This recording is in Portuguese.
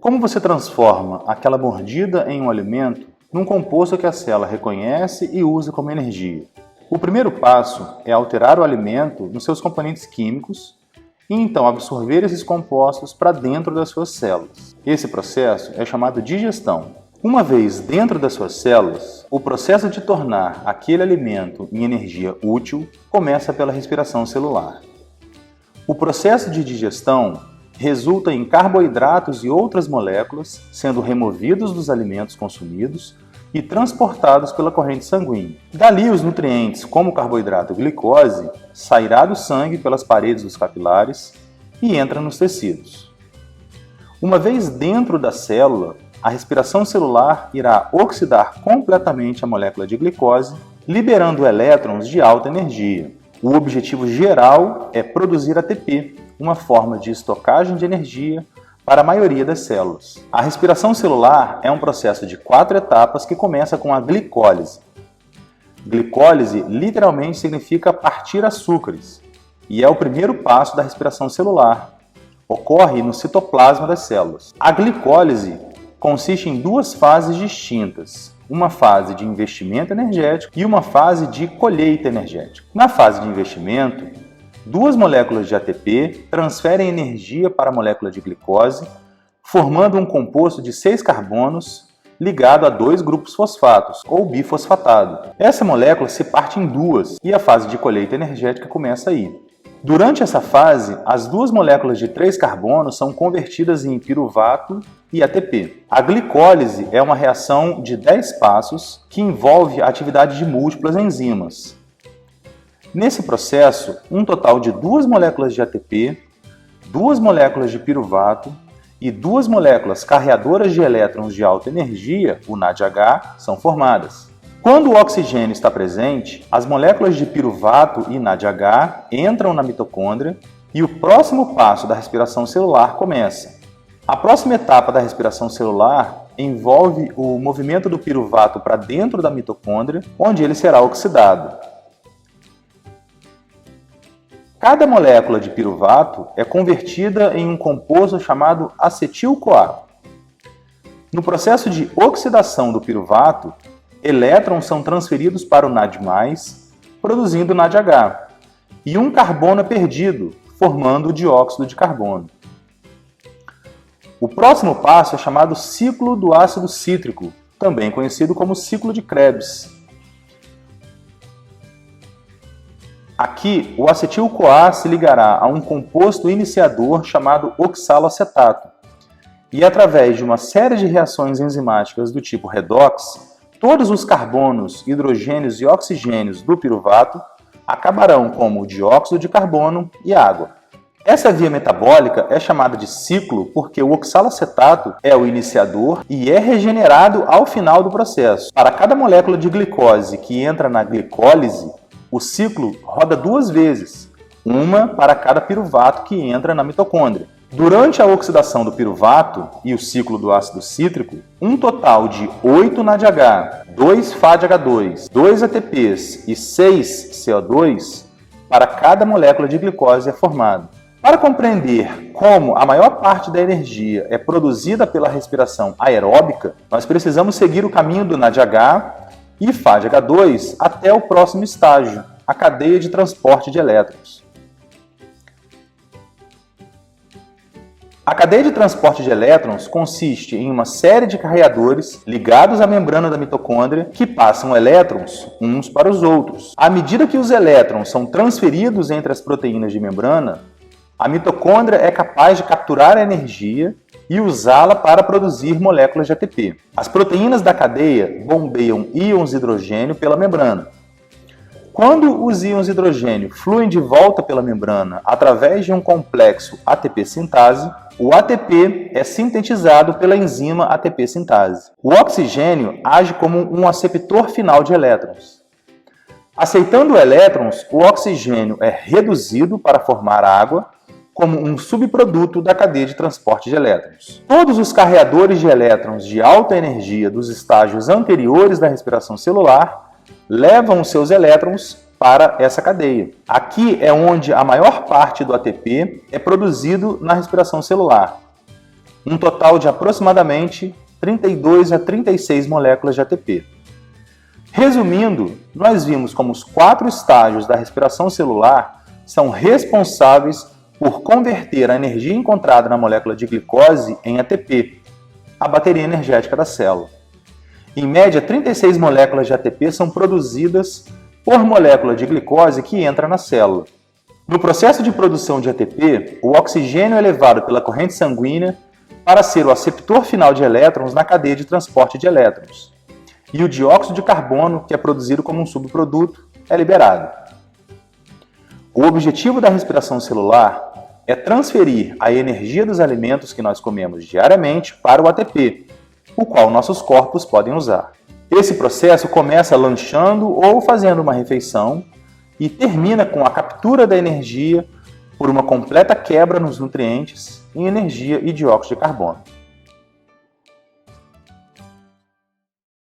Como você transforma aquela mordida em um alimento num composto que a célula reconhece e usa como energia? O primeiro passo é alterar o alimento nos seus componentes químicos e então absorver esses compostos para dentro das suas células. Esse processo é chamado digestão. Uma vez dentro das suas células, o processo de tornar aquele alimento em energia útil começa pela respiração celular. O processo de digestão resulta em carboidratos e outras moléculas sendo removidos dos alimentos consumidos e transportados pela corrente sanguínea. Dali, os nutrientes, como o carboidrato e glicose, sairá do sangue pelas paredes dos capilares e entra nos tecidos. Uma vez dentro da célula, a respiração celular irá oxidar completamente a molécula de glicose, liberando elétrons de alta energia. O objetivo geral é produzir ATP, uma forma de estocagem de energia para a maioria das células. A respiração celular é um processo de 4 etapas que começa com a glicólise. Glicólise literalmente significa partir açúcares e é o primeiro passo da respiração celular. Ocorre no citoplasma das células. A glicólise consiste em 2 fases distintas, uma fase de investimento energético e uma fase de colheita energética. Na fase de investimento, 2 moléculas de ATP transferem energia para a molécula de glicose, formando um composto de 6 carbonos ligado a 2 grupos fosfatos, ou bifosfatado. Essa molécula se parte em 2 e a fase de colheita energética começa aí. Durante essa fase, as 2 moléculas de 3 carbonos são convertidas em piruvato e ATP. A glicólise é uma reação de 10 passos que envolve a atividade de múltiplas enzimas. Nesse processo, um total de 2 moléculas de ATP, 2 moléculas de piruvato e 2 moléculas carreadoras de elétrons de alta energia, o NADH, são formadas. Quando o oxigênio está presente, as moléculas de piruvato e NADH entram na mitocôndria e o próximo passo da respiração celular começa. A próxima etapa da respiração celular envolve o movimento do piruvato para dentro da mitocôndria, onde ele será oxidado. Cada molécula de piruvato é convertida em um composto chamado acetil-CoA. No processo de oxidação do piruvato, elétrons são transferidos para o NAD+, produzindo NADH, e um carbono é perdido, formando o dióxido de carbono. O próximo passo é chamado ciclo do ácido cítrico, também conhecido como ciclo de Krebs. Aqui, o acetil-CoA se ligará a um composto iniciador chamado oxaloacetato. E através de uma série de reações enzimáticas do tipo redox, todos os carbonos, hidrogênios e oxigênios do piruvato acabarão como dióxido de carbono e água. Essa via metabólica é chamada de ciclo porque o oxaloacetato é o iniciador e é regenerado ao final do processo. Para cada molécula de glicose que entra na glicólise, o ciclo roda 2 vezes, uma para cada piruvato que entra na mitocôndria. Durante a oxidação do piruvato e o ciclo do ácido cítrico, um total de 8 NADH, 2 FADH2, 2 ATPs e 6 CO2 para cada molécula de glicose é formado. Para compreender como a maior parte da energia é produzida pela respiração aeróbica, nós precisamos seguir o caminho do NADH e FADH2 até o próximo estágio, a cadeia de transporte de elétrons. A cadeia de transporte de elétrons consiste em uma série de carreadores ligados à membrana da mitocôndria que passam elétrons uns para os outros. À medida que os elétrons são transferidos entre as proteínas de membrana, a mitocôndria é capaz de capturar a energia e usá-la para produzir moléculas de ATP. As proteínas da cadeia bombeiam íons de hidrogênio pela membrana. Quando os íons de hidrogênio fluem de volta pela membrana através de um complexo ATP sintase, o ATP é sintetizado pela enzima ATP sintase. O oxigênio age como um aceptor final de elétrons. Aceitando elétrons, o oxigênio é reduzido para formar água, como um subproduto da cadeia de transporte de elétrons. Todos os carreadores de elétrons de alta energia dos estágios anteriores da respiração celular levam os seus elétrons para essa cadeia. Aqui é onde a maior parte do ATP é produzido na respiração celular. um total de aproximadamente 32 a 36 moléculas de ATP. Resumindo, nós vimos como os 4 estágios da respiração celular são responsáveis por converter a energia encontrada na molécula de glicose em ATP, a bateria energética da célula. Em média, 36 moléculas de ATP são produzidas por molécula de glicose que entra na célula. No processo de produção de ATP, o oxigênio é levado pela corrente sanguínea para ser o aceptor final de elétrons na cadeia de transporte de elétrons. E o dióxido de carbono, que é produzido como um subproduto, é liberado. O objetivo da respiração celular é transferir a energia dos alimentos que nós comemos diariamente para o ATP, o qual nossos corpos podem usar. Esse processo começa lanchando ou fazendo uma refeição e termina com a captura da energia por uma completa quebra nos nutrientes em energia e dióxido de carbono.